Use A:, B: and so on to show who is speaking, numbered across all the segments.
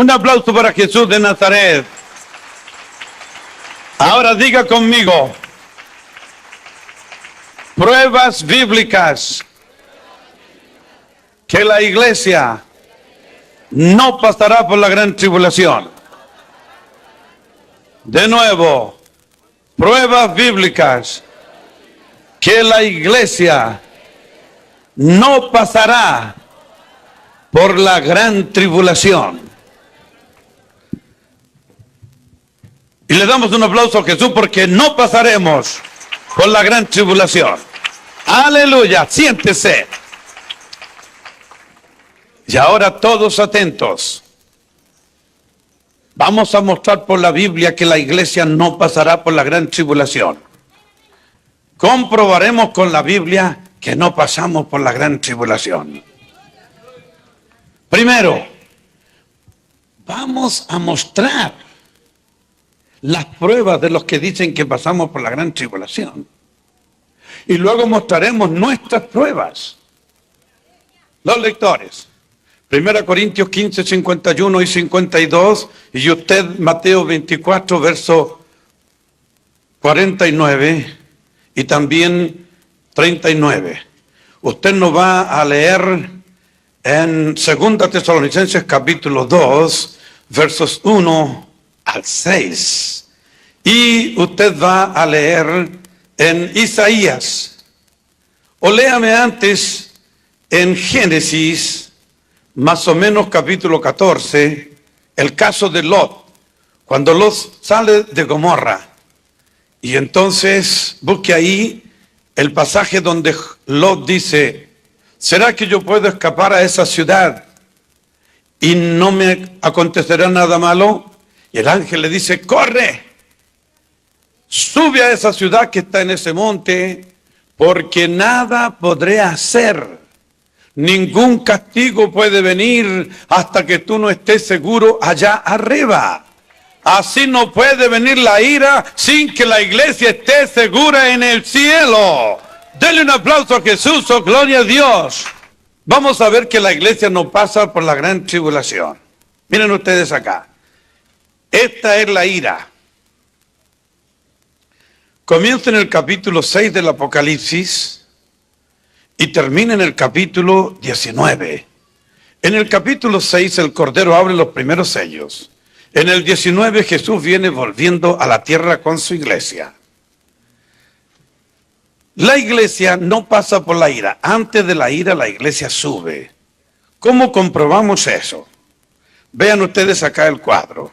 A: Un aplauso para Jesús de Nazaret. Ahora diga conmigo, pruebas bíblicas que la iglesia no pasará por la gran tribulación. De nuevo, pruebas bíblicas que la iglesia no pasará por la gran tribulación. Y le damos un aplauso a Jesús porque no pasaremos por la gran tribulación. Aleluya, siéntese. Y ahora todos atentos. Vamos a mostrar por la Biblia que la iglesia no pasará por la gran tribulación. Comprobaremos con la Biblia que no pasamos por la gran tribulación. Primero, vamos a mostrar las pruebas de los que dicen que pasamos por la gran tribulación. Y luego mostraremos nuestras pruebas. Los lectores. 1 Corintios 15, 51 y 52. Y usted Mateo 24, verso 49 y también 39. Usted nos va a leer en 2 Tesalonicenses capítulo 2, versos 1 al 6. Y usted va a leer en Isaías. O léame antes en Génesis, más o menos capítulo 14, el caso de Lot, cuando Lot sale de Gomorra. Y entonces busque ahí el pasaje donde Lot dice, ¿será que yo puedo escapar a esa ciudad y no me acontecerá nada malo? Y el ángel le dice, corre, sube a esa ciudad que está en ese monte, porque nada podré hacer. Ningún castigo puede venir hasta que tú no estés seguro allá arriba. Así no puede venir la ira sin que la iglesia esté segura en el cielo. Denle un aplauso a Jesús, oh gloria a Dios. Vamos a ver que la iglesia no pasa por la gran tribulación. Miren ustedes acá. Esta es la ira. Comienza en el capítulo 6 del Apocalipsis y termina en el capítulo 19. En el capítulo 6 el Cordero abre los primeros sellos. En el 19 Jesús viene volviendo a la tierra con su iglesia. La iglesia no pasa por la ira. Antes de la ira la iglesia sube. ¿Cómo comprobamos eso? Vean ustedes acá el cuadro.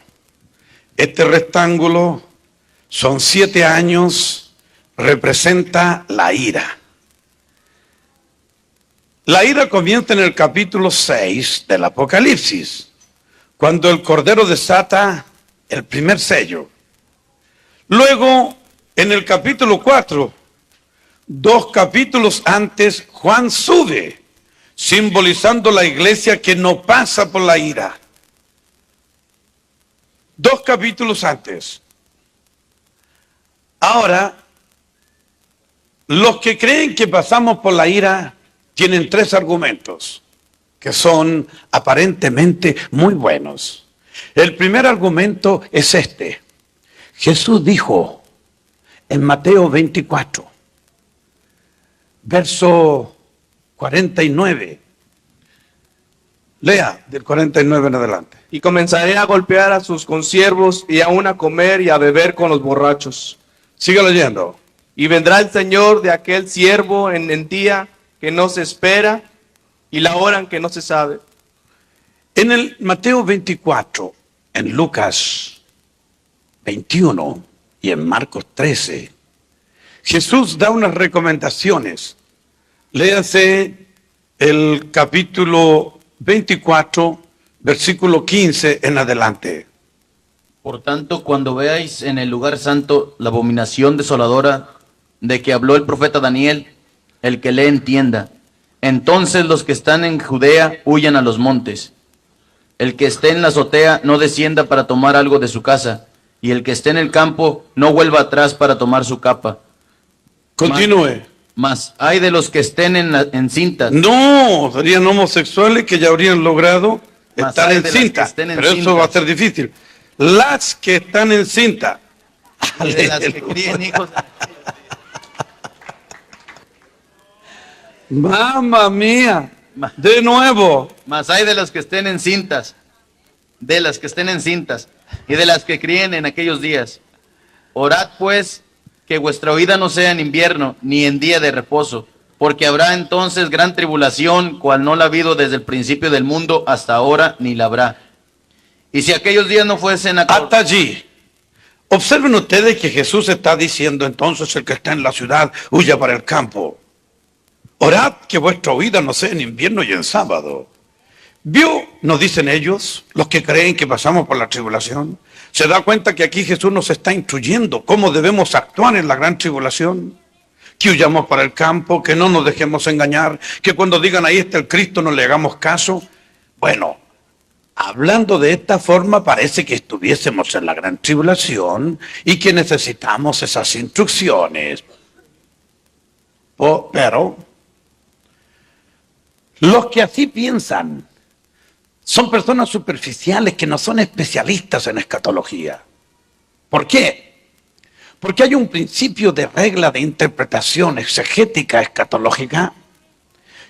A: Este rectángulo son 7 años, representa la ira. La ira comienza en el capítulo 6 del Apocalipsis, cuando el Cordero desata el primer sello. Luego, en el capítulo 4, 2 capítulos antes, Juan sube, simbolizando la iglesia que no pasa por la ira. 2 capítulos antes. Ahora, los que creen que pasamos por la ira tienen 3 argumentos que son aparentemente muy buenos. El primer argumento es este. Jesús dijo en Mateo 24, verso 49. Lea del 49 en adelante.
B: Y comenzaré a golpear a sus consiervos y aún a comer y a beber con los borrachos.
A: Siga leyendo.
B: Y vendrá el Señor de aquel siervo en el día que no se espera y la hora en que no se sabe.
A: En el Mateo 24, en Lucas 21 y en Marcos 13, Jesús da unas recomendaciones. Léase el capítulo 24, versículo 15 en adelante.
C: Por tanto, cuando veáis en el lugar santo la abominación desoladora de que habló el profeta Daniel, el que le entienda, entonces los que están en Judea huyan a los montes. El que esté en la azotea no descienda para tomar algo de su casa, y el que esté en el campo no vuelva atrás para tomar su capa.
A: Continúe.
C: Mas hay de los que estén en cintas.
A: No, serían homosexuales que ya habrían logrado
C: Mas
A: están
C: hay de las que
A: encintas,
C: estén
A: pero eso va a
C: encintas.
A: ser difícil. Las que están encintas.
C: Y de las que críen hijos.
A: Mamma mía, de nuevo.
C: Mas hay de los que estén encintas, de las que estén encintas, y de las que críen en aquellos días. Orad pues que vuestra huida no sea en invierno, ni en día de reposo, porque habrá entonces gran tribulación, cual no la ha habido desde el principio del mundo hasta ahora, ni la habrá. Y si aquellos días no fuesen
A: Hasta allí. Observen ustedes que Jesús está diciendo entonces el que está en la ciudad huya para el campo. Orad que vuestra huida no sea en invierno y en sábado. ¿Vio? Nos dicen ellos, los que creen que pasamos por la tribulación. ¿Se da cuenta que aquí Jesús nos está instruyendo cómo debemos actuar en la gran tribulación? Que huyamos para el campo, que no nos dejemos engañar, que cuando digan ahí está el Cristo no le hagamos caso. Bueno, hablando de esta forma parece que estuviésemos en la gran tribulación y que necesitamos esas instrucciones. Pero los que así piensan son personas superficiales que no son especialistas en escatología. ¿Por qué? Porque hay un principio de regla de interpretación exegética escatológica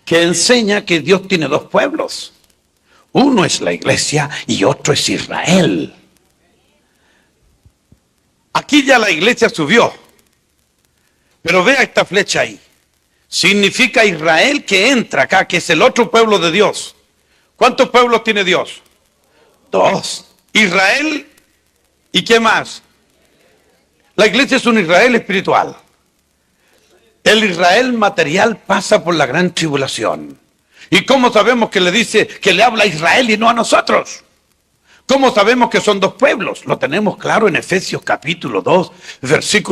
A: que enseña que Dios tiene dos pueblos. Uno es la iglesia y otro es Israel. Aquí ya la iglesia subió. Pero vea esta flecha ahí. Significa Israel que entra acá, que es el otro pueblo de Dios. ¿Cuántos pueblos tiene Dios? Dos. Israel y ¿qué más? La iglesia es un Israel espiritual. El Israel material pasa por la gran tribulación. ¿Y cómo sabemos que le dice que le habla a Israel y no a nosotros? ¿Cómo sabemos que son dos pueblos? Lo tenemos claro en Efesios capítulo 2,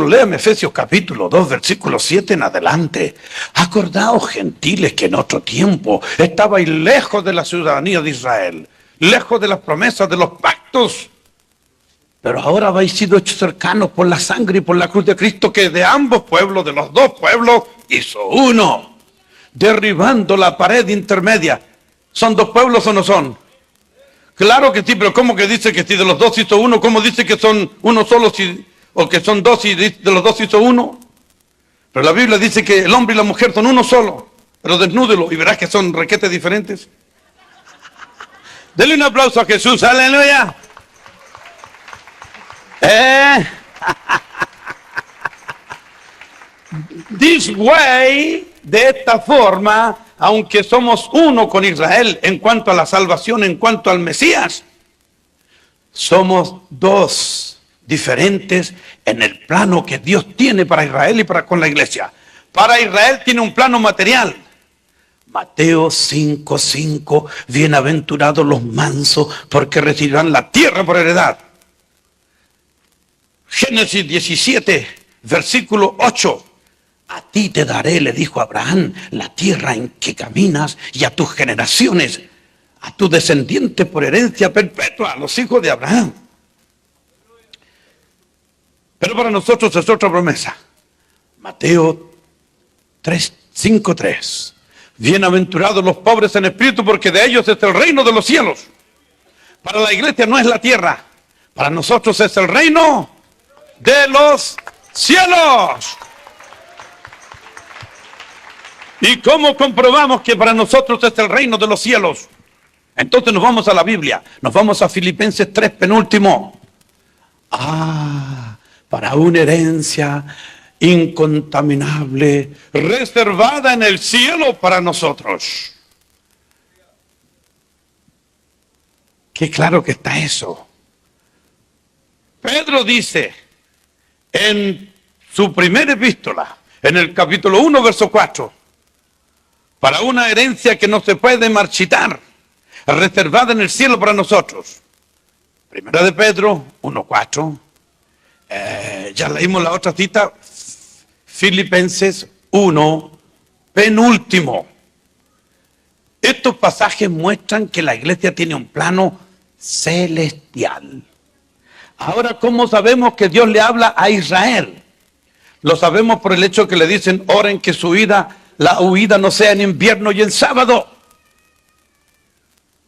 A: léame Efesios capítulo 2, versículo 7 en adelante. Acordaos, gentiles, que en otro tiempo estabais lejos de la ciudadanía de Israel, lejos de las promesas de los pactos. Pero ahora habéis sido hechos cercanos por la sangre y por la cruz de Cristo, que de ambos pueblos, de los dos pueblos, hizo uno, derribando la pared intermedia. ¿Son dos pueblos o no son? Claro que sí, pero ¿cómo que dice que si de los dos hizo uno? ¿Cómo dice que son uno solo o que son dos y de los dos hizo uno? Pero la Biblia dice que el hombre y la mujer son uno solo. Pero desnúdelo y verás que son requetes diferentes. Denle un aplauso a Jesús, aleluya. This way, de esta forma, aunque somos uno con Israel en cuanto a la salvación, en cuanto al Mesías, somos dos diferentes en el plano que Dios tiene para Israel y para con la iglesia. Para Israel tiene un plano material. Mateo 5:5, bienaventurados los mansos, porque recibirán la tierra por heredad. Génesis 17, versículo 8. A ti te daré, le dijo Abraham, la tierra en que caminas y a tus generaciones, a tu descendiente por herencia perpetua, a los hijos de Abraham. Pero para nosotros es otra promesa. Mateo 5:3. Bienaventurados los pobres en espíritu, porque de ellos es el reino de los cielos. Para la iglesia no es la tierra, para nosotros es el reino de los cielos. ¿Y cómo comprobamos que para nosotros es el reino de los cielos? Entonces nos vamos a la Biblia, nos vamos a Filipenses 3, penúltimo. Para una herencia incontaminable, reservada en el cielo para nosotros. Qué claro que está eso. Pedro dice en su primera epístola, en el capítulo 1, verso 4, para una herencia que no se puede marchitar, reservada en el cielo para nosotros. Primera de Pedro 1:4. Ya leímos la otra cita, Filipenses 1, penúltimo. Estos pasajes muestran que la iglesia tiene un plano celestial. Ahora, ¿cómo sabemos que Dios le habla a Israel? Lo sabemos por el hecho que le dicen, oren que la huida no sea en invierno y en sábado.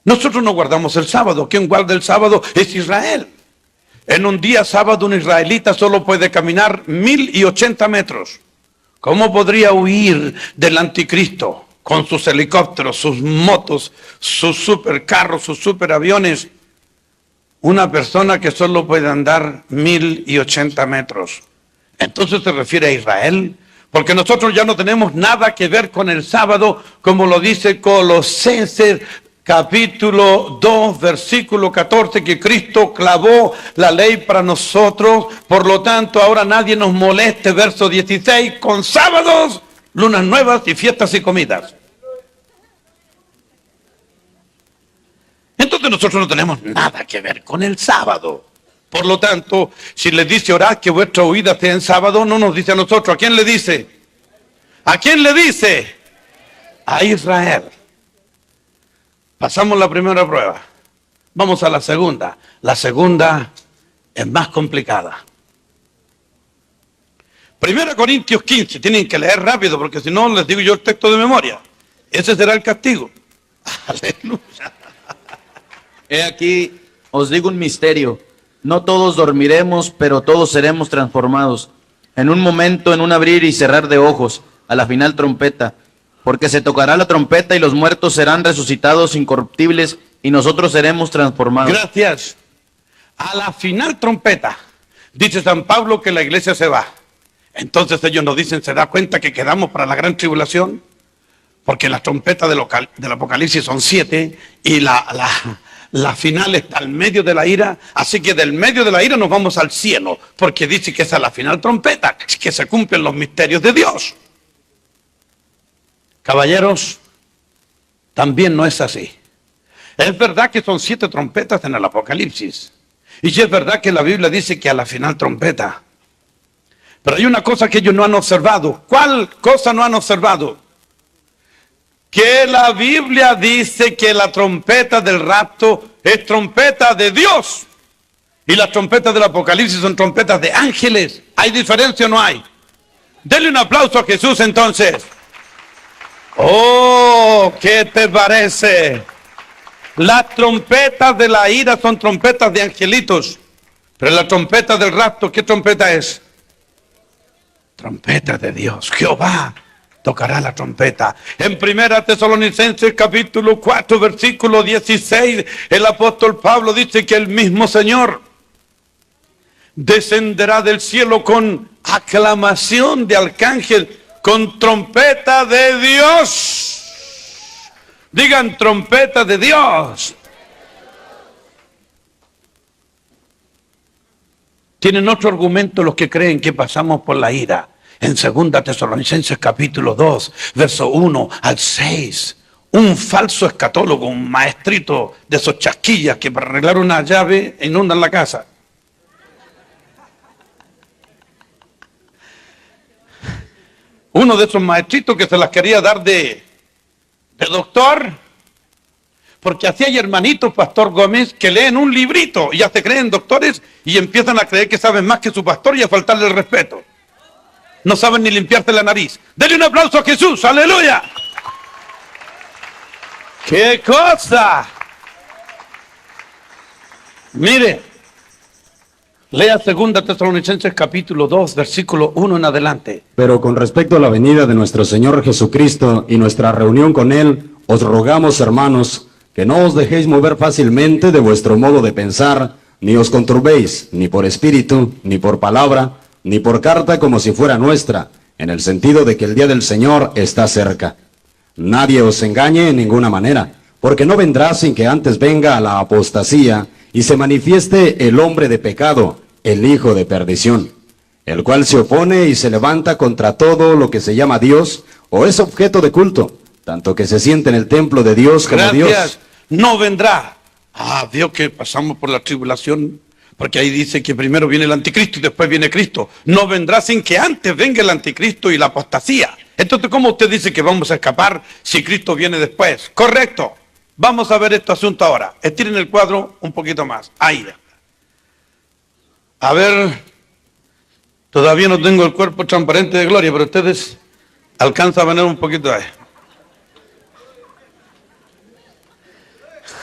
A: Nosotros no guardamos el sábado. Quien guarda el sábado es Israel. En un día sábado un israelita solo puede caminar 1080 metros. ¿Cómo podría huir del anticristo con sus helicópteros, sus motos, sus supercarros, sus superaviones? Una persona que solo puede andar 1080 metros. Entonces se refiere a Israel, porque nosotros ya no tenemos nada que ver con el sábado, como lo dice Colosenses capítulo 2, versículo 14, que Cristo clavó la ley para nosotros. Por lo tanto, ahora nadie nos moleste, verso 16, con sábados, lunas nuevas y fiestas y comidas. Entonces nosotros no tenemos nada que ver con el sábado. Por lo tanto, si les dice orad que vuestra huida sea en sábado, no nos dice a nosotros. ¿A quién le dice? ¿A quién le dice? A Israel. Pasamos la primera prueba. Vamos a la segunda. La segunda es más complicada. 1 Corintios 15. Tienen que leer rápido porque si no les digo yo el texto de memoria. Ese será el castigo. Aleluya.
C: He aquí, os digo un misterio. No todos dormiremos, pero todos seremos transformados. En un momento, en un abrir y cerrar de ojos, a la final trompeta. Porque se tocará la trompeta y los muertos serán resucitados incorruptibles y nosotros seremos transformados.
A: Gracias. A la final trompeta, dice San Pablo que la iglesia se va. Entonces ellos nos dicen, ¿se da cuenta que quedamos para la gran tribulación? Porque las trompetas del Apocalipsis son 7 y la final está al medio de la ira. Así que del medio de la ira nos vamos al cielo, porque dice que esa es la final trompeta, que se cumplen los misterios de Dios. Caballeros, también no es así. Es verdad que son 7 trompetas en el Apocalipsis. Y es verdad que la Biblia dice que a la final trompeta. Pero hay una cosa que ellos no han observado. ¿Cuál cosa no han observado? Que la Biblia dice que la trompeta del rapto es trompeta de Dios. Y las trompetas del Apocalipsis son trompetas de ángeles. ¿Hay diferencia o no hay? Denle un aplauso a Jesús entonces. Oh, ¿qué te parece? Las trompetas de la ira son trompetas de angelitos. Pero la trompeta del rapto, ¿qué trompeta es? Trompeta de Dios. Jehová tocará la trompeta. En 1 Tesalonicenses capítulo 4, versículo 16, el apóstol Pablo dice que el mismo Señor descenderá del cielo con aclamación de arcángel, con trompeta de Dios. Digan trompeta de Dios. Tienen otro argumento los que creen que pasamos por la ira. En 2 Tesalonicenses capítulo 2, verso 1 al 6. Un falso escatólogo, un maestrito de esos chasquillas que para arreglar una llave inundan la casa. Uno de esos maestritos que se las quería dar de doctor, porque así hay hermanitos, Pastor Gómez, que leen un librito y ya se creen doctores y empiezan a creer que saben más que su pastor y a faltarle el respeto. No saben ni limpiarse la nariz. Denle un aplauso a Jesús, aleluya. ¡Qué cosa! Mire, lea 2 Tesalonicenses capítulo 2, versículo 1 en adelante.
D: Pero con respecto a la venida de nuestro Señor Jesucristo y nuestra reunión con Él, os rogamos, hermanos, que no os dejéis mover fácilmente de vuestro modo de pensar, ni os conturbéis, ni por espíritu, ni por palabra, ni por carta como si fuera nuestra, en el sentido de que el día del Señor está cerca. Nadie os engañe en ninguna manera, porque no vendrá sin que antes venga la apostasía y se manifieste el hombre de pecado, el hijo de perdición, el cual se opone y se levanta contra todo lo que se llama Dios o es objeto de culto, tanto que se siente en el templo de Dios como
A: Gracias.
D: Dios.
A: No vendrá. Ah, Dios, que pasamos por la tribulación, porque ahí dice que primero viene el anticristo y después viene Cristo. No vendrá sin que antes venga el anticristo y la apostasía. Entonces, ¿cómo usted dice que vamos a escapar si Cristo viene después? Correcto. Vamos a ver este asunto ahora. Estiren el cuadro un poquito más. Ahí. A ver, todavía no tengo el cuerpo transparente de gloria, pero ustedes alcanzan a ver un poquito ahí.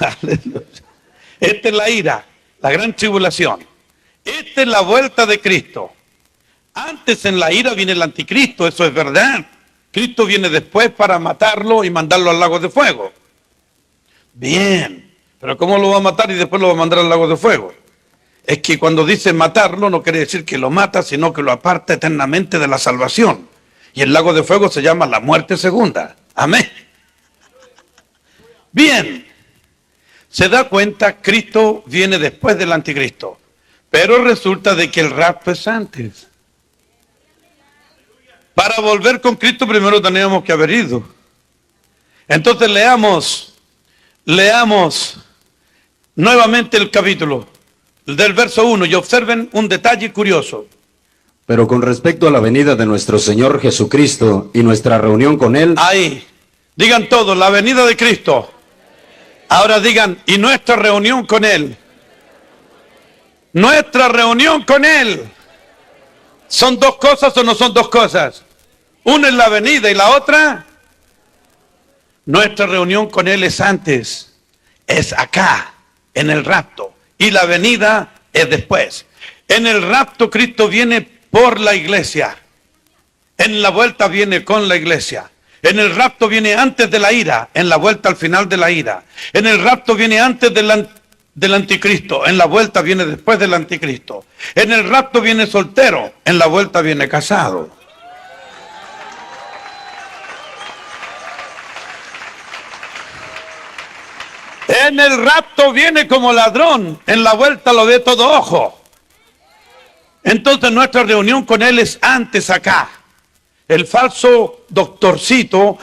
A: Aleluya. Esta es la ira, la gran tribulación. Esta es la vuelta de Cristo. Antes en la ira viene el anticristo, eso es verdad. Cristo viene después para matarlo y mandarlo al lago de fuego. Bien, pero ¿cómo lo va a matar y después lo va a mandar al lago de fuego? Es que cuando dice matarlo no quiere decir que lo mata, sino que lo aparta eternamente de la salvación. Y el lago de fuego se llama la muerte segunda. Amén. Bien, se da cuenta, Cristo viene después del anticristo. Pero resulta de que el rapto es antes. Para volver con Cristo primero teníamos que haber ido. Entonces leamos nuevamente el capítulo del verso 1 y observen un detalle curioso.
D: Pero con respecto a la venida de nuestro Señor Jesucristo y nuestra reunión con Él,
A: Ahí, digan todos, la venida de Cristo. Ahora digan, y nuestra reunión con Él. Nuestra reunión con Él. ¿Son dos cosas o no son dos cosas? Una es la venida y la otra. Nuestra reunión con Él es antes. Es acá, en el rapto. Y la venida es después. En el rapto Cristo viene por la iglesia. En la vuelta viene con la iglesia. En el rapto viene antes de la ira, en la vuelta al final de la ira. En el rapto viene antes del anticristo, en la vuelta viene después del anticristo. En el rapto viene soltero, en la vuelta viene casado. En el rapto viene como ladrón, en la vuelta lo ve todo ojo. Entonces nuestra reunión con Él es antes acá. El falso doctorcito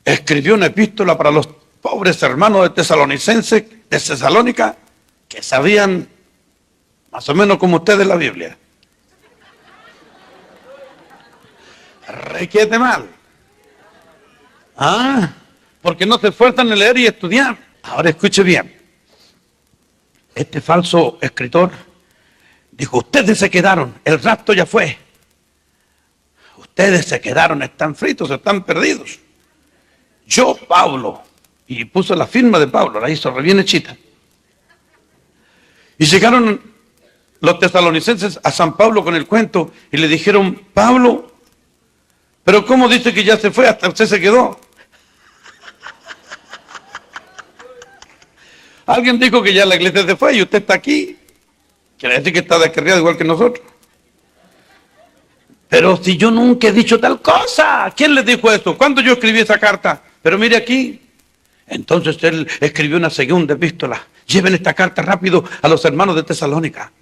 A: escribió una epístola para los pobres hermanos de Tesalónica, que sabían más o menos como ustedes la Biblia. Requiete mal. Porque no se esfuerzan en leer y estudiar. Ahora escuche bien. Este falso escritor dijo, ustedes se quedaron, el rapto ya fue. Ustedes se quedaron, están fritos, están perdidos. Yo, Pablo, y puso la firma de Pablo, la hizo re bien hechita. Y llegaron los tesalonicenses a San Pablo con el cuento y le dijeron, Pablo, pero ¿cómo dice que ya se fue? Hasta usted se quedó. Alguien dijo que ya la iglesia se fue y usted está aquí. Quiere decir que está descarriado igual que nosotros. Pero si yo nunca he dicho tal cosa, ¿quién les dijo eso? ¿Cuándo yo escribí esa carta? Pero mire aquí. Entonces él escribió una segunda epístola. Lleven esta carta rápido a los hermanos de Tesalónica.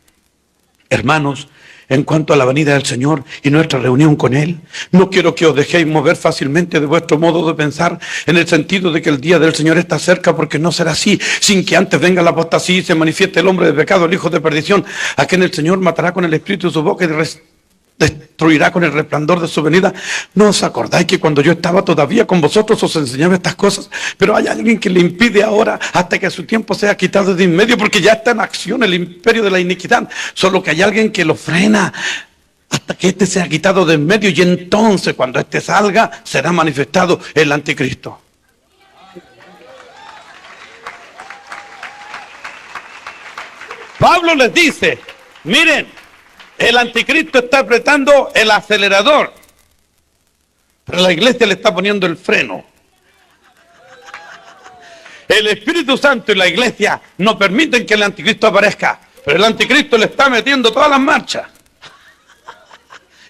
A: Hermanos, en cuanto a la venida del Señor y nuestra reunión con Él, no quiero que os dejéis mover fácilmente de vuestro modo de pensar, en el sentido de que el día del Señor está cerca, porque no será así, sin que antes venga la apostasía y se manifieste el hombre de pecado, el hijo de perdición, a quien el Señor matará con el espíritu de su boca y destruirá con el resplandor de su venida. ¿No os acordáis que cuando yo estaba todavía con vosotros os enseñaba estas cosas? Pero hay alguien que le impide ahora hasta que su tiempo sea quitado de en medio, porque ya está en acción el imperio de la iniquidad. Solo que hay alguien que lo frena hasta que éste sea quitado de en medio, y entonces cuando éste salga será manifestado el anticristo. Pablo les dice, miren, el anticristo está apretando el acelerador, pero la iglesia le está poniendo el freno. El Espíritu Santo y la iglesia no permiten que el anticristo aparezca, pero el anticristo le está metiendo todas las marchas.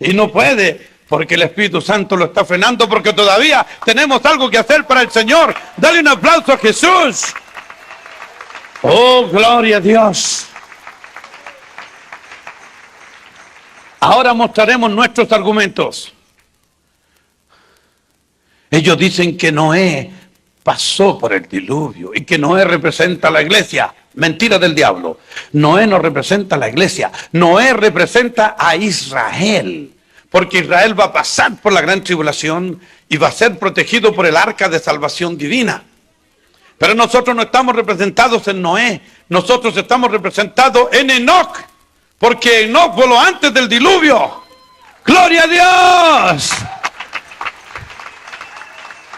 A: Y no puede, porque el Espíritu Santo lo está frenando, porque todavía tenemos algo que hacer para el Señor. Dale un aplauso a Jesús. Oh, gloria a Dios. Ahora mostraremos nuestros argumentos. Ellos dicen que Noé pasó por el diluvio y que Noé representa a la iglesia. Mentira del diablo. Noé no representa a la iglesia. Noé representa a Israel. Porque Israel va a pasar por la gran tribulación y va a ser protegido por el arca de salvación divina. Pero nosotros no estamos representados en Noé. Nosotros estamos representados en Enoc. Porque Enoc voló antes del diluvio. ¡Gloria a Dios!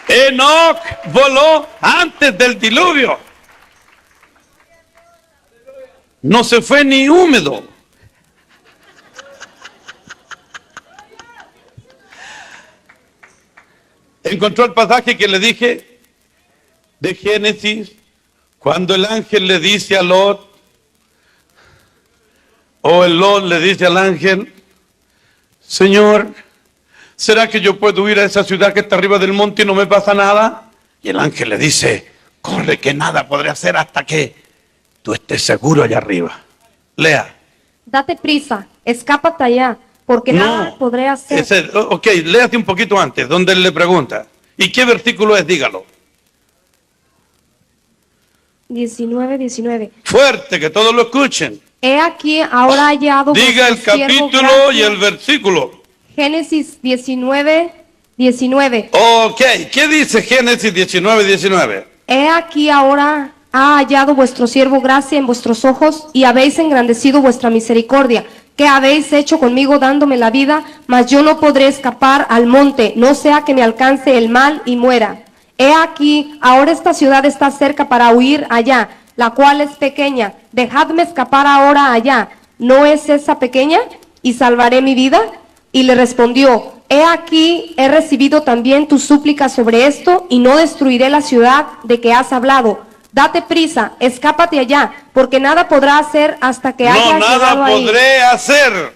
A: Enoc voló antes del diluvio. No se fue ni húmedo. Encontró el pasaje que le dije de Génesis, cuando el ángel le dice a Lot, o el Lot le dice al ángel, Señor, ¿será que yo puedo ir a esa ciudad que está arriba del monte y no me pasa nada? Y el ángel le dice, corre que nada podré hacer hasta que tú estés seguro allá arriba. Lea.
E: Date prisa, escápate allá, porque nada podré hacer.
A: Ok, léate un poquito antes, donde él le pregunta. ¿Y qué versículo es? Dígalo.
E: 19.
A: Fuerte, que todos lo escuchen.
E: He aquí, ahora hallado
A: Diga el
E: vuestro siervo
A: capítulo
E: gracia.
A: y el versículo.
E: Génesis 19.
A: Ok, ¿qué dice Génesis 19?
E: He aquí, ahora ha hallado vuestro siervo gracia en vuestros ojos, y habéis engrandecido vuestra misericordia. ¿Qué habéis hecho conmigo dándome la vida? Mas yo no podré escapar al monte, no sea que me alcance el mal y muera. He aquí, ahora esta ciudad está cerca para huir allá, la cual es pequeña. Dejadme escapar ahora allá. ¿No es esa pequeña? ¿Y salvaré mi vida? Y le respondió, he aquí, he recibido también tu súplica sobre esto, y no destruiré la ciudad de que has hablado. Date prisa, escápate allá, porque nada podrá hacer hasta que hayas
A: No,
E: llegado
A: nada
E: ahí.
A: podré hacer.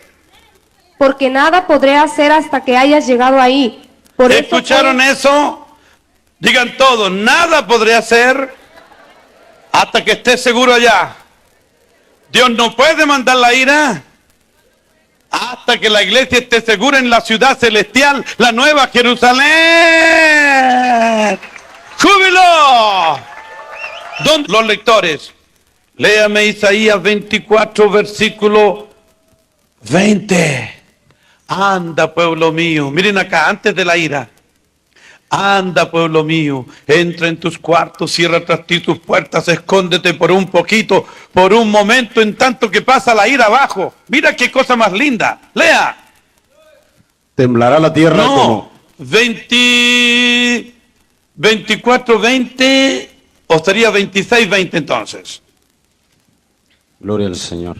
E: Porque nada podré hacer hasta que hayas llegado ahí. Por eso
A: ¿Escucharon
E: fue-
A: eso? Digan todos, nada podré hacer hasta que esté seguro allá. Dios no puede mandar la ira hasta que la iglesia esté segura en la ciudad celestial, la nueva Jerusalén. ¡Júbilo! ¿Dónde los lectores? Léame Isaías 24, versículo 20. Anda, pueblo mío. Miren acá, antes de la ira. Anda, pueblo mío, entra en tus cuartos, cierra tras ti tus puertas, escóndete por un poquito, por un momento, en tanto que pasa la ira abajo. Mira qué cosa más linda. Lea.
D: Temblará la tierra
A: No,
D: como...
A: 24, 20, o sería 26, 20 entonces.
D: Gloria al Señor.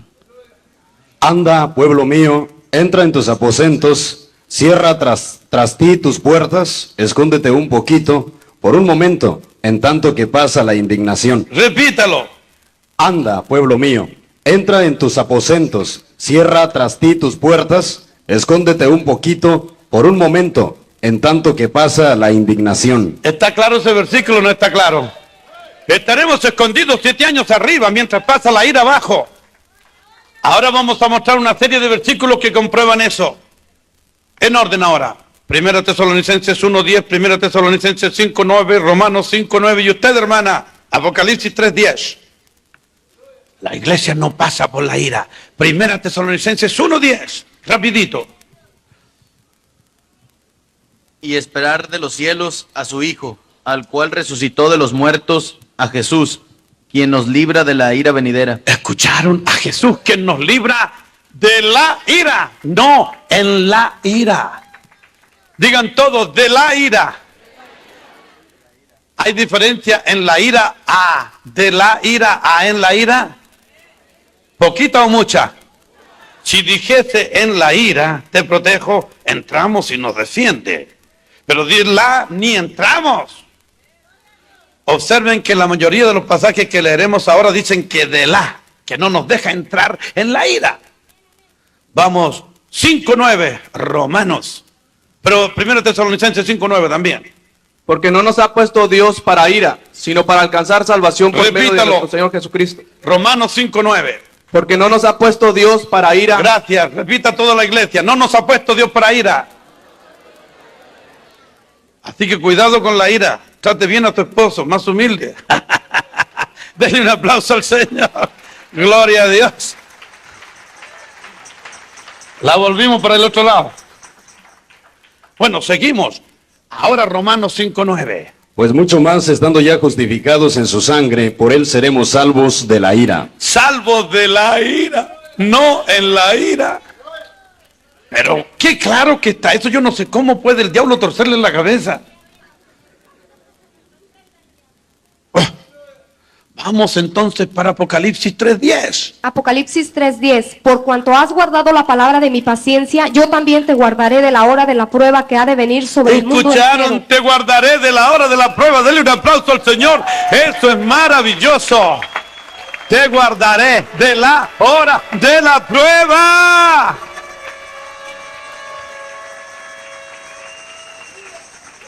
D: Anda, pueblo mío, entra en tus aposentos, cierra tras ti tus puertas, escóndete un poquito, por un momento, en tanto que pasa la indignación.
A: Repítalo.
D: Anda, pueblo mío, entra en tus aposentos, cierra tras ti tus puertas, escóndete un poquito, por un momento, en tanto que pasa la indignación.
A: ¿Está claro ese versículo o no está claro? Estaremos escondidos 7 años arriba mientras pasa la ira abajo. Ahora vamos a mostrar una serie de versículos que comprueban eso. En orden ahora. 1 Tesalonicenses 1:10, 1 Tesalonicenses 5:9, Romanos 5:9 y usted, hermana, Apocalipsis 3:10. La iglesia no pasa por la ira. 1 Tesalonicenses 1:10, rapidito.
C: Y esperar de los cielos a su Hijo, al cual resucitó de los muertos, a Jesús, quien nos libra de la ira venidera.
A: ¿Escucharon? A Jesús que nos libra de la ira, no en la ira. Digan todos, de la ira. ¿Hay diferencia en la ira a de la ira a en la ira? ¿Poquita o mucha? Si dijese en la ira, te protejo, entramos y nos defiende. Pero de la ni entramos. Observen que la mayoría de los pasajes que leeremos ahora dicen que de la, que no nos deja entrar en la ira. Vamos, 5:9, Romanos. Pero 1 Tesalonicenses 5:9 también.
B: Porque no nos ha puesto Dios para ira, sino para alcanzar salvación por medio de
A: Repítalo.
B: nuestro Señor Jesucristo.
A: Romanos 5:9.
B: Porque no nos ha puesto Dios para ira,
A: Gracias, repita toda la iglesia. No nos ha puesto Dios para ira. Así que cuidado con la ira. Trate bien a tu esposo, más humilde. Denle un aplauso al Señor. Gloria a Dios. La volvimos para el otro lado. Bueno, seguimos. Ahora Romanos 5:9.
D: Pues mucho más, estando ya justificados en su sangre, por él seremos salvos de la ira.
A: Salvos de la ira, no en la ira. Pero qué claro que está eso. Yo no sé cómo puede el diablo torcerle la cabeza. Vamos entonces para Apocalipsis 3:10.
E: Apocalipsis 3:10. Por cuanto has guardado la palabra de mi paciencia, yo también te guardaré de la hora de la prueba que ha de venir sobre el mundo entero.
A: Escucharon, te guardaré de la hora de la prueba. Denle un aplauso al Señor. Eso es maravilloso. Te guardaré de la hora de la prueba.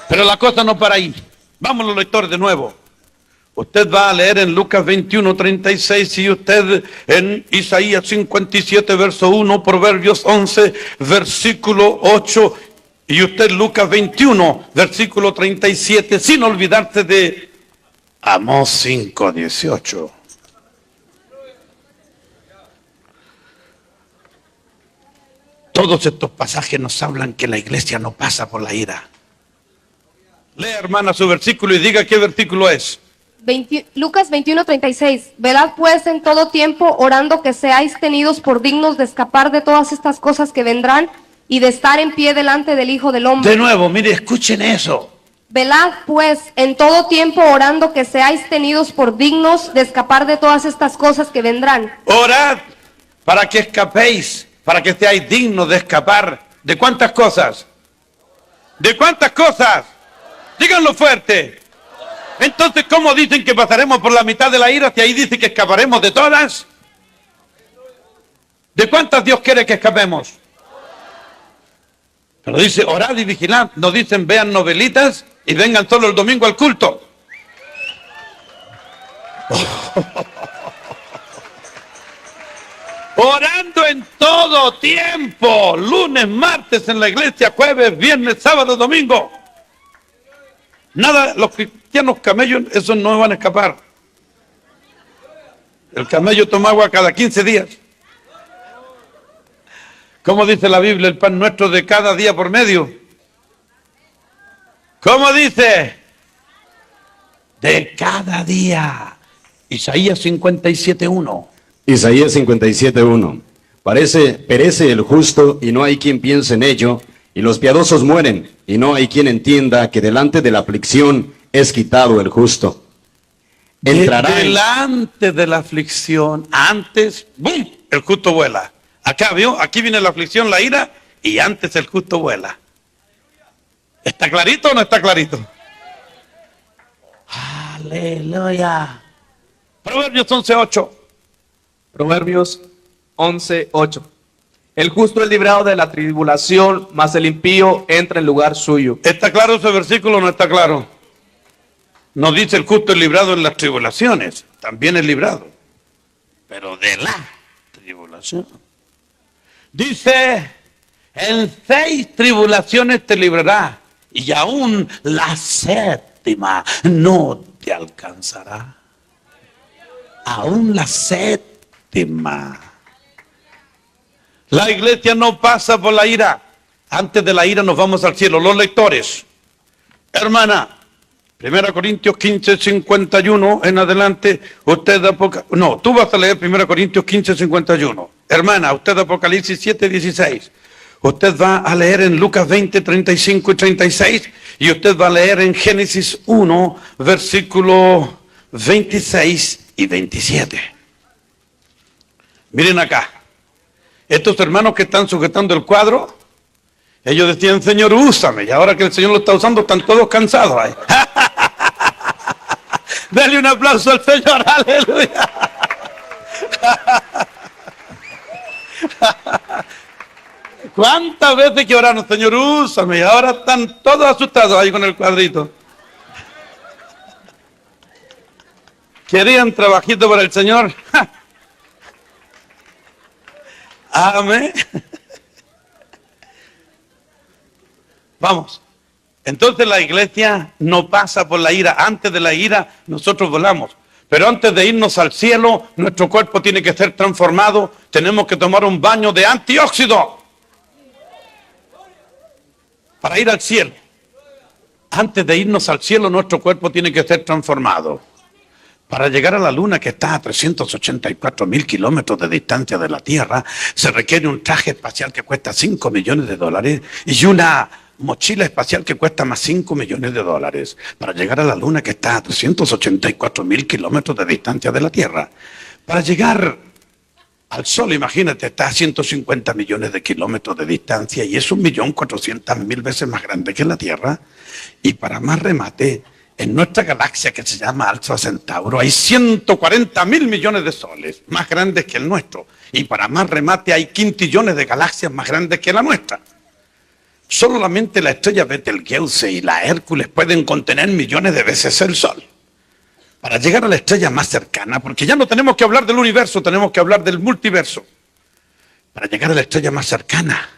A: Pero la cosa no para ahí. Vamos los lectores de nuevo. Usted va a leer en Lucas 21:36 y usted en Isaías 57, verso 1, Proverbios 11, versículo 8 y usted Lucas 21, versículo 37, sin olvidarse de Amós 5:18. Todos estos pasajes nos hablan que la iglesia no pasa por la ira. Lea, hermana, su versículo y diga qué versículo es.
E: Lucas 21:36. Velad pues en todo tiempo, orando que seáis tenidos por dignos de escapar de todas estas cosas que vendrán y de estar en pie delante del Hijo del Hombre.
A: De nuevo, mire, escuchen eso.
E: Velad pues en todo tiempo, orando que seáis tenidos por dignos de escapar de todas estas cosas que vendrán.
A: Orad para que escapéis, para que seáis dignos de escapar. ¿De cuántas cosas? ¿De cuántas cosas? Díganlo fuerte. Entonces, ¿cómo dicen que pasaremos por la mitad de la ira si ahí dice que escaparemos de todas? ¿De cuántas Dios quiere que escapemos? Pero dice, orad y vigilad. No dicen, vean novelitas y vengan solo el domingo al culto. Orando en todo tiempo. Lunes, martes en la iglesia, jueves, viernes, sábado, domingo. Nada, los cristianos camellos, esos no van a escapar. El camello toma agua cada 15 días. ¿Cómo dice la Biblia? El pan nuestro de cada día por medio. ¿Cómo dice? De cada día. Isaías 57:1.
D: Isaías 57:1. Perece el justo y no hay quien piense en ello, y los piadosos mueren y no hay quien entienda que delante de la aflicción es quitado el justo. Entrará
A: Delante de la aflicción, antes, ¡bum!, el justo vuela. Acá, ¿vio? Aquí viene la aflicción, la ira, y antes el justo vuela. ¿Está clarito o no está clarito? Aleluya. Proverbios 11:8.
B: Proverbios 11:8. El justo es librado de la tribulación, mas el impío entra en lugar suyo.
A: ¿Está claro ese versículo o no está claro? No dice el justo es librado en las tribulaciones, también es librado, pero de la tribulación. Dice, en 6 tribulaciones te librará, y aún la 7ª no te alcanzará. Aún la 7ª. La iglesia no pasa por la ira. Antes de la ira nos vamos al cielo. Los lectores. Hermana, 1 Corintios 15:51 en adelante. Usted no, tú vas a leer 1 Corintios 15:51. Hermana, usted Apocalipsis 7:16. Usted va a leer en Lucas 20:35 y 36. Y usted va a leer en Génesis 1, versículo 26 y 27. Miren acá. Estos hermanos que están sujetando el cuadro, ellos decían, Señor, úsame. Y ahora que el Señor lo está usando, están todos cansados ahí. Dale un aplauso al Señor, aleluya. ¿Cuántas veces que oraron, Señor, úsame? Y ahora están todos asustados ahí con el cuadrito. ¿Querían trabajito para el Señor? Amén. Vamos. Entonces la iglesia no pasa por la ira. Antes de la ira nosotros volamos. Pero antes de irnos al cielo, nuestro cuerpo tiene que ser transformado. Tenemos que tomar un baño de antióxido para ir al cielo. Antes de irnos al cielo, nuestro cuerpo tiene que ser transformado. Para llegar a la luna, que está a 384.000 kilómetros de distancia de la Tierra, se requiere un traje espacial que cuesta $5 millones y una mochila espacial que cuesta más 5 millones de dólares para llegar a la Luna, que está a 384.000 kilómetros de distancia de la Tierra. Para llegar al Sol, imagínate, está a 150 millones de kilómetros de distancia y es 1.400.000 veces más grande que la Tierra. Y para más remate, en nuestra galaxia que se llama Alfa Centauro hay 140.000 millones de soles, más grandes que el nuestro. Y para más remate hay quintillones de galaxias más grandes que la nuestra. Solamente la estrella Betelgeuse y la Hércules pueden contener millones de veces el Sol. Para llegar a la estrella más cercana, porque ya no tenemos que hablar del universo, tenemos que hablar del multiverso. Para llegar a la estrella más cercana,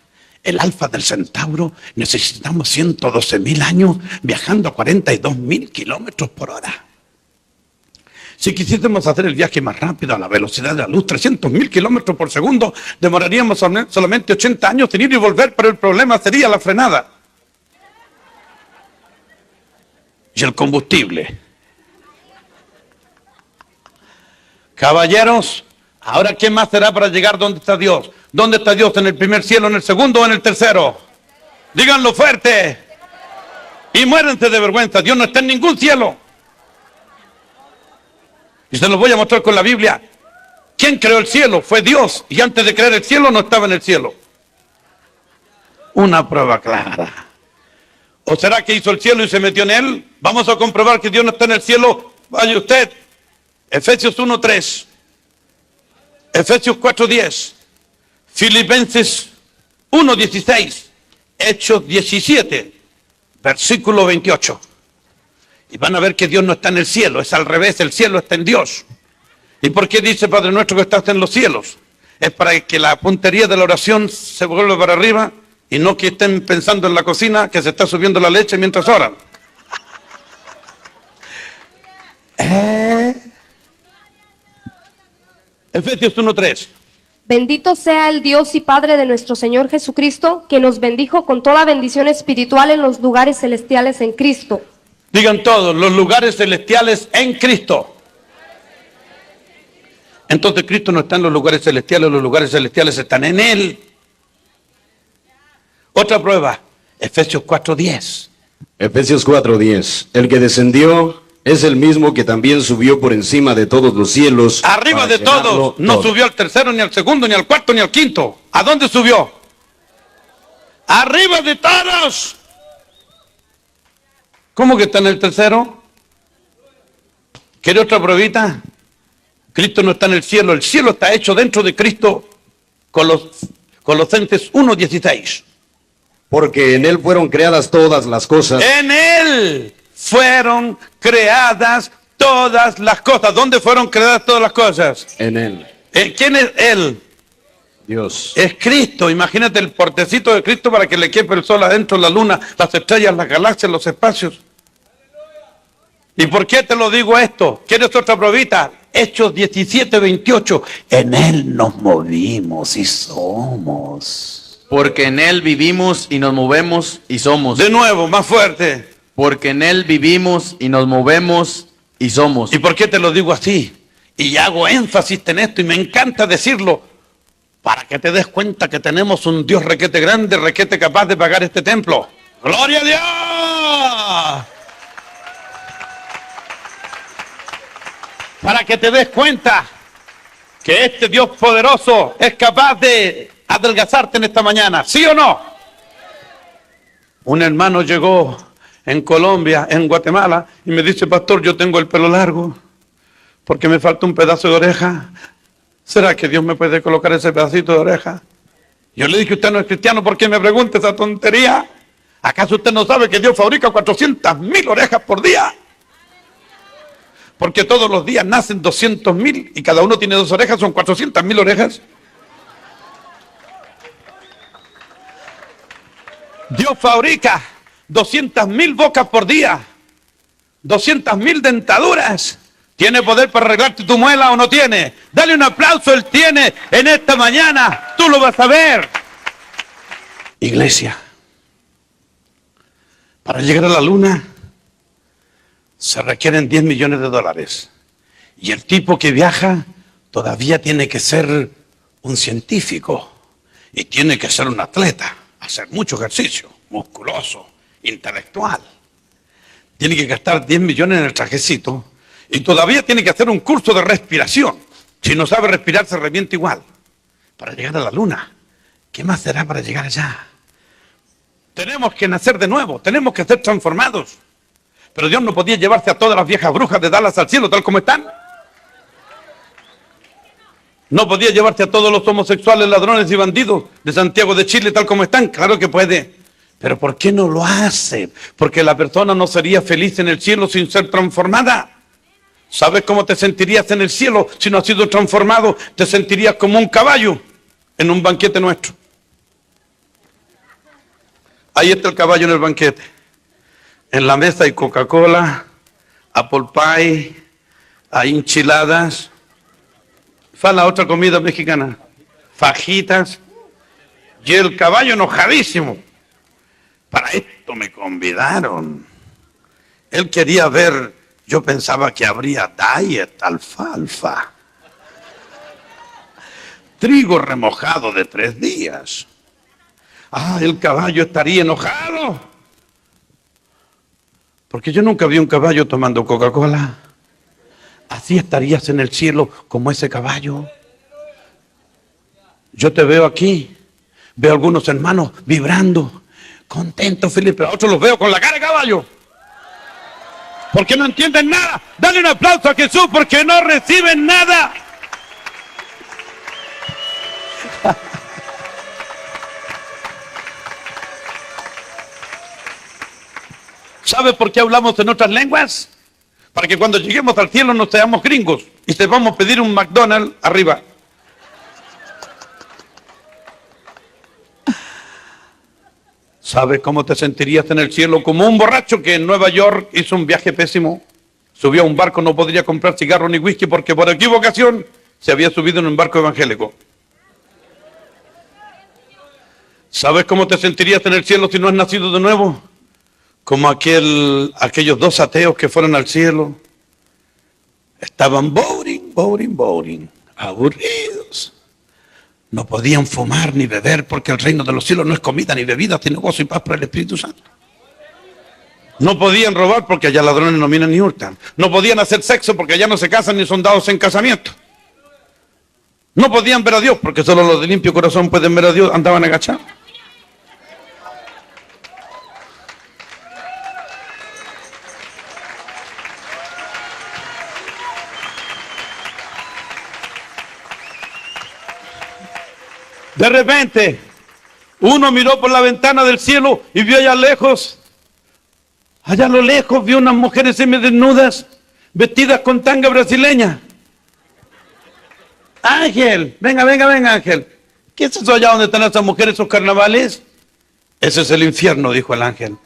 A: el Alfa del Centauro, necesitamos 112.000 años viajando a 42.000 kilómetros por hora. Si quisiésemos hacer el viaje más rápido a la velocidad de la luz, 300.000 kilómetros por segundo, demoraríamos solamente 80 años en ir y volver, pero el problema sería la frenada. Y el combustible. Caballeros, ahora ¿qué más será para llegar donde está Dios? ¿Dónde está Dios? ¿En el primer cielo, en el segundo o en el tercero? Díganlo fuerte. Y muérense de vergüenza. Dios no está en ningún cielo. Y se los voy a mostrar con la Biblia. ¿Quién creó el cielo? Fue Dios. Y antes de crear el cielo no estaba en el cielo. Una prueba clara. ¿O será que hizo el cielo y se metió en él? Vamos a comprobar que Dios no está en el cielo. Vaya usted. Efesios 1:3, Efesios 4:10, Filipenses 1:16, Hechos 17, versículo 28. Y van a ver que Dios no está en el cielo, es al revés, el cielo está en Dios. ¿Y por qué dice Padre nuestro que estás en los cielos? Es para que la puntería de la oración se vuelva para arriba y no que estén pensando en la cocina que se está subiendo la leche mientras oran. Efesios 1:3.
E: Bendito sea el Dios y Padre de nuestro Señor Jesucristo, que nos bendijo con toda bendición espiritual en los lugares celestiales en Cristo.
A: Digan todos, los lugares celestiales en Cristo. Entonces Cristo no está en los lugares celestiales están en Él. Otra prueba, Efesios 4:10.
D: Efesios 4:10. El que descendió es el mismo que también subió por encima de todos los cielos.
A: Arriba de todos, no subió al tercero, ni al segundo, ni al cuarto, ni al quinto. ¿A dónde subió? Arriba de todos. ¿Cómo que está en el tercero? ¿Quiere otra pruebita? Cristo no está en el cielo está hecho dentro de Cristo. Colosenses 1:16.
D: Porque en él fueron creadas todas las cosas.
A: En Él fueron creadas todas las cosas. ¿Dónde fueron creadas todas las cosas?
D: En él.
A: ¿Quién es Él?
D: Dios.
A: Es Cristo. Imagínate el portecito de Cristo para que le quepe el sol adentro, la luna, las estrellas, las galaxias, los espacios. ¿Y por qué te lo digo esto? ¿Quieres otra probita? Hechos 17:28. En Él nos movimos y somos.
C: Porque en Él vivimos y nos movemos y somos.
A: De nuevo, más fuerte.
C: Porque en Él vivimos y nos movemos y somos.
A: ¿Y por qué te lo digo así? Y hago énfasis en esto y me encanta decirlo para que te des cuenta que tenemos un Dios requete grande, requete capaz de pagar este templo. ¡Gloria a Dios! Para que te des cuenta que este Dios poderoso es capaz de adelgazarte en esta mañana, ¿sí o no? Un hermano llegó en Colombia, en Guatemala, y me dice, pastor, yo tengo el pelo largo porque me falta un pedazo de oreja. ¿Será que Dios me puede colocar ese pedacito de oreja? Yo le dije, usted no es cristiano, ¿por qué me pregunta esa tontería? ¿Acaso usted no sabe que Dios fabrica 400.000 orejas por día? Porque todos los días nacen 200.000 y cada uno tiene 2 orejas, son 400.000 orejas. Dios fabrica 200.000 bocas por día, 200.000 dentaduras. ¿Tiene poder para arreglarte tu muela o no tiene? Dale un aplauso, Él tiene en esta mañana, tú lo vas a ver. Iglesia, para llegar a la luna se requieren 10 millones de dólares. Y el tipo que viaja todavía tiene que ser un científico y tiene que ser un atleta, hacer mucho ejercicio. musculoso, intelectual. Tiene que gastar 10 millones en el trajecito y todavía tiene que hacer un curso de respiración. Si no sabe respirar, se revienta igual. Para llegar a la luna, ¿qué más será para llegar allá? Tenemos que nacer de nuevo, tenemos que ser transformados. Pero Dios no podía llevarse a todas las viejas brujas de Dallas al cielo tal como están. No podía llevarse a todos los homosexuales, ladrones y bandidos de Santiago de Chile tal como están. Claro que puede. Pero ¿por qué no lo hace? Porque la persona no sería feliz en el cielo sin ser transformada. ¿Sabes cómo te sentirías en el cielo si no has sido transformado? Te sentirías como un caballo en un banquete nuestro. Ahí está el caballo en el banquete. En la mesa hay Coca-Cola, apple pie, hay enchiladas. Fue la otra comida mexicana. Fajitas. Y el caballo enojadísimo. Para esto me convidaron. Él quería ver, yo pensaba que habría diet, alfalfa. Trigo remojado de 3 días. Ah, el caballo estaría enojado. Porque yo nunca vi un caballo tomando Coca-Cola. Así estarías en el cielo como ese caballo. Yo te veo aquí. Veo a algunos hermanos vibrando, contentos, felices, pero a otros los veo con la cara de caballo. Porque no entienden nada. Dale un aplauso a Jesús porque no reciben nada. ¿Sabe por qué hablamos en otras lenguas? Para que cuando lleguemos al cielo no seamos gringos y sepamos pedir un McDonald's arriba. ¿Sabes cómo te sentirías en el cielo? Como un borracho que en Nueva York hizo un viaje pésimo. Subió a un barco, no podría comprar cigarro ni whisky porque por equivocación se había subido en un barco evangélico. ¿Sabes cómo te sentirías en el cielo si no has nacido de nuevo? Como aquellos 2 ateos que fueron al cielo. Estaban boring, aburridos. No podían fumar ni beber porque el reino de los cielos no es comida ni bebida, sino gozo y paz por el Espíritu Santo. No podían robar porque allá ladrones no minan ni hurtan. No podían hacer sexo porque allá no se casan ni son dados en casamiento. No podían ver a Dios porque solo los de limpio corazón pueden ver a Dios, andaban agachados. De repente, uno miró por la ventana del cielo y vio allá a lo lejos, vio unas mujeres semidesnudas, vestidas con tanga brasileña. Ángel, venga, Ángel. ¿Qué es eso allá donde están esas mujeres, esos carnavales? Ese es el infierno, dijo el ángel.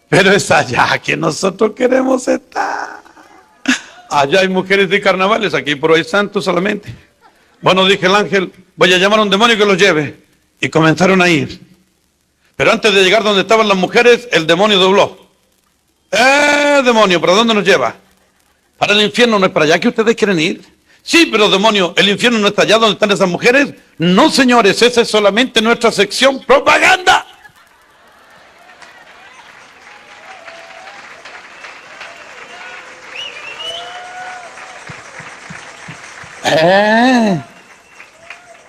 A: Pero es allá que nosotros queremos estar. Allá hay mujeres de carnavales, aquí por hoy santos solamente. Bueno, dije el ángel, voy a llamar a un demonio que los lleve. Y comenzaron a ir. Pero antes de llegar donde estaban las mujeres, el demonio dobló. Demonio, ¿para dónde nos lleva? Para el infierno, ¿no es para allá que ustedes quieren ir? Sí, pero demonio, ¿el infierno no está allá donde están esas mujeres? No, señores, esa es solamente nuestra sección propaganda.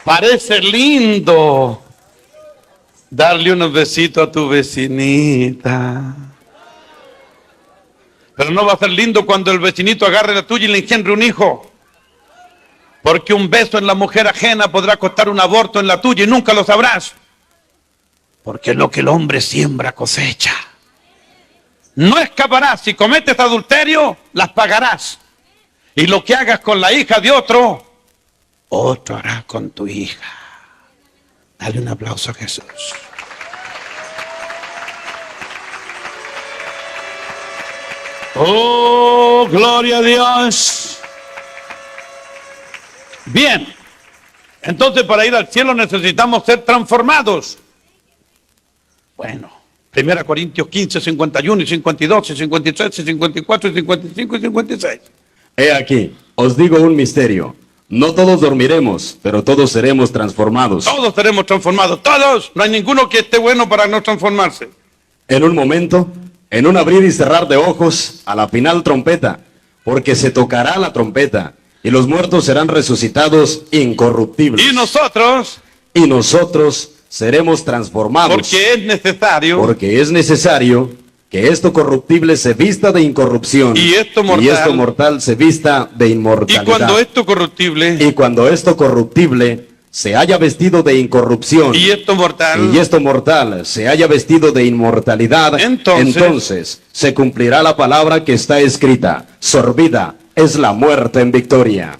A: Parece lindo darle unos besitos a tu vecinita. Pero no va a ser lindo cuando el vecinito agarre la tuya y le engendre un hijo. Porque un beso en la mujer ajena podrá costar un aborto en la tuya y nunca lo sabrás. Porque lo que el hombre siembra cosecha. No escaparás. Si cometes adulterio, las pagarás. Y lo que hagas con la hija de otro, otro hará con tu hija. Dale un aplauso a Jesús. Oh, gloria a Dios. Bien, entonces para ir al cielo necesitamos ser transformados. Bueno, 1 Corintios 15, 51 y 52 y 53 y 54 y 55 y 56.
D: He aquí, os digo un misterio. No todos dormiremos, pero todos seremos transformados.
A: Todos seremos transformados, todos. No hay ninguno que esté bueno para no transformarse.
D: En un momento, en un abrir y cerrar de ojos, a la final trompeta, porque se tocará la trompeta, y los muertos serán resucitados incorruptibles.
A: Y nosotros,
D: Y nosotros seremos transformados.
A: porque es necesario
D: que esto corruptible se vista de incorrupción
A: Y esto mortal
D: se vista de
A: y
D: inmortalidad.
A: cuando esto corruptible
D: Y cuando esto corruptible se haya vestido de incorrupción
A: y esto mortal,
D: y esto mortal se haya vestido de inmortalidad,
A: Entonces
D: se cumplirá la palabra que está escrita: sorbida es la muerte en victoria.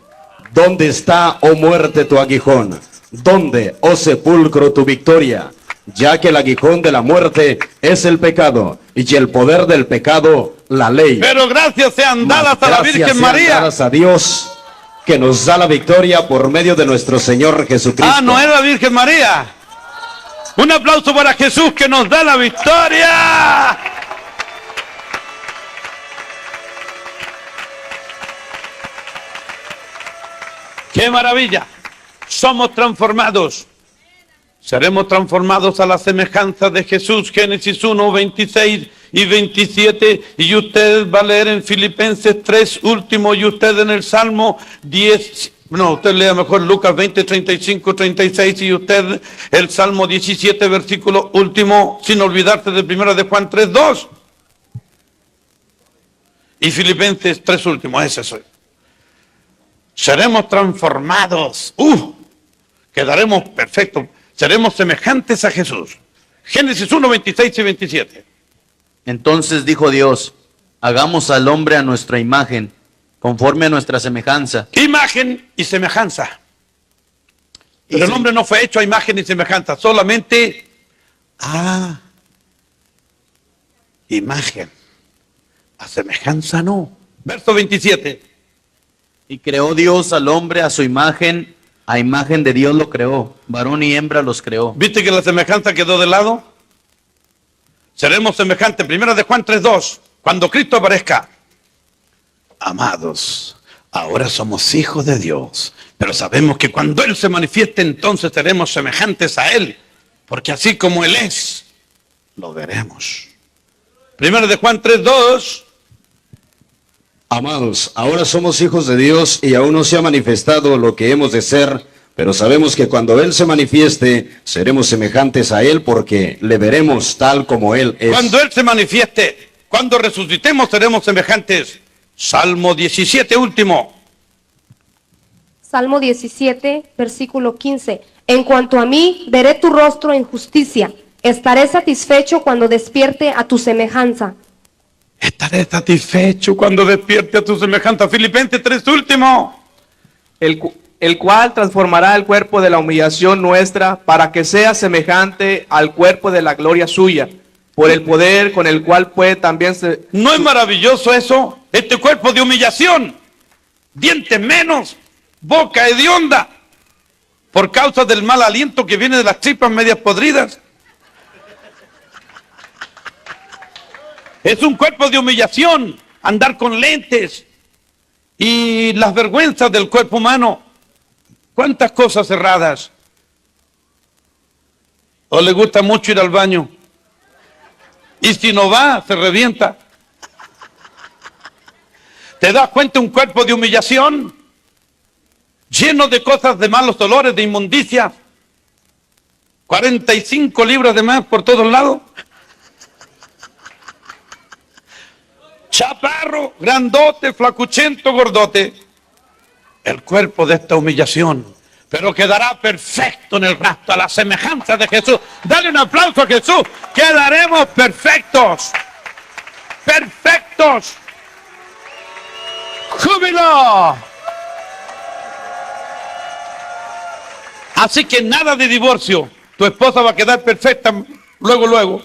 D: ¿Dónde está, oh muerte, tu aguijón? ¿Dónde, oh sepulcro, tu victoria? Ya que el aguijón de la muerte es el pecado, y el poder del pecado, la ley.
A: pero gracias sean
D: Mas
A: dadas a la
D: gracias
A: Virgen
D: sean
A: María.
D: dadas a Dios, que nos da la victoria por medio de nuestro Señor Jesucristo.
A: Ah, no es la Virgen María. Un aplauso para Jesús que nos da la victoria. ¡Qué maravilla! Somos transformados. Seremos transformados a la semejanza de Jesús. Génesis 1, 26 y 27. Y usted va a leer en Filipenses 3 último. Y usted en el Salmo 10. No, usted lea mejor Lucas 20, 35, 36. Y usted el Salmo 17, versículo último. Sin olvidarse de 1 de Juan 3, 2. Y Filipenses 3 último. Ese soy. Seremos transformados. Quedaremos perfectos. Seremos semejantes a Jesús. Génesis 1, 26 y 27.
C: Entonces dijo Dios, hagamos al hombre a nuestra imagen, conforme a nuestra semejanza.
A: Imagen y semejanza. Pero el hombre no fue hecho a imagen y semejanza, solamente a imagen. A semejanza no. Verso 27.
C: Y creó Dios al hombre a su imagen, a imagen de Dios lo creó, varón y hembra los creó.
A: ¿Viste que la semejanza quedó de lado? Seremos semejantes. 1 de Juan 3:2. Cuando Cristo aparezca. Amados, ahora somos hijos de Dios. Pero sabemos que cuando Él se manifieste, entonces seremos semejantes a Él. Porque así como Él es, lo veremos. 1 de Juan 3:2.
D: Amados, ahora somos hijos de Dios y aún no se ha manifestado lo que hemos de ser, pero sabemos que cuando Él se manifieste, seremos semejantes a Él porque le veremos tal como Él es.
A: Cuando Él se manifieste, cuando resucitemos, seremos semejantes. Salmo 17, último.
E: Salmo 17, versículo 15. En cuanto a mí, veré tu rostro en justicia. Estaré satisfecho cuando despierte a tu semejanza.
A: Estaré satisfecho cuando despierte a tu semejanza. Filipenses 3, último.
B: El cual transformará el cuerpo de la humillación nuestra para que sea semejante al cuerpo de la gloria suya, por el poder con el cual puede también ser...
A: ¿No es maravilloso eso? Este cuerpo de humillación, dientes menos, boca hedionda, por causa del mal aliento que viene de las tripas medias podridas. Es un cuerpo de humillación, andar con lentes y las vergüenzas del cuerpo humano. ¿Cuántas cosas cerradas? ¿O le gusta mucho ir al baño? Y si no va, se revienta. ¿Te das cuenta? Un cuerpo de humillación, lleno de cosas, de malos olores, de inmundicia. 45 libras de más por todos lados. Chaparro, grandote, flacuchento, gordote. El cuerpo de esta humillación, pero quedará perfecto en el rastro, a la semejanza de Jesús. Dale un aplauso a Jesús. Quedaremos perfectos. Perfectos. ¡Júbilo! Así que nada de divorcio. Tu esposa va a quedar perfecta luego.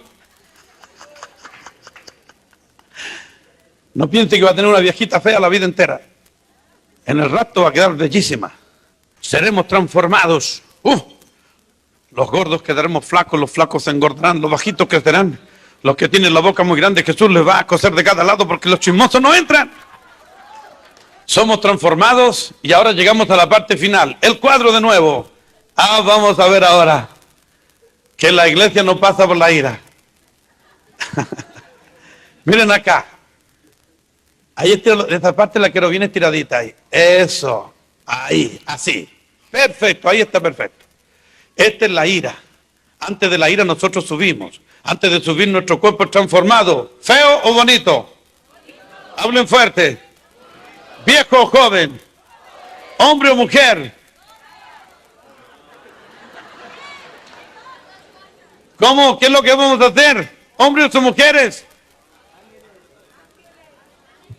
A: No piense que va a tener una viejita fea la vida entera. En el rapto va a quedar bellísima. Seremos transformados. Los gordos quedaremos flacos, los flacos se engordarán, los bajitos crecerán. Los que tienen la boca muy grande, Jesús les va a coser de cada lado porque los chismosos no entran. Somos transformados y ahora llegamos a la parte final. El cuadro de nuevo. Vamos a ver ahora que la iglesia no pasa por la ira. Miren acá. Ahí esta parte la quiero bien estiradita ahí. Eso. Ahí, así. Perfecto, ahí está perfecto. Esta es la ira. Antes de la ira nosotros subimos. Antes de subir nuestro cuerpo es transformado. ¿Feo o bonito? Hablen fuerte. ¿Viejo o joven? ¿Hombre o mujer? ¿Cómo? ¿Qué es lo que vamos a hacer? ¿Hombres o mujeres?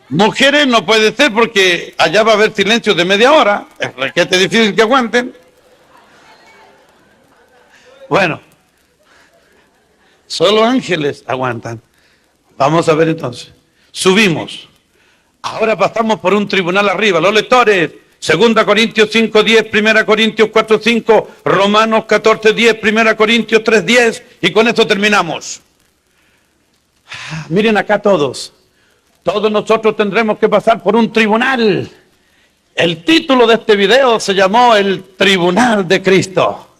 A: Mujeres no puede ser porque allá va a haber silencio de media hora. Es requete difícil que aguanten. Bueno, solo ángeles aguantan. Vamos a ver entonces. Subimos. Ahora pasamos por un tribunal arriba. Los lectores, 2 Corintios 5:10, 1 Corintios 4:5, Romanos 14:10, 1 Corintios 3:10, y con esto terminamos. Miren acá todos. Todos nosotros tendremos que pasar por un tribunal. El título de este video se llamó El Tribunal de Cristo.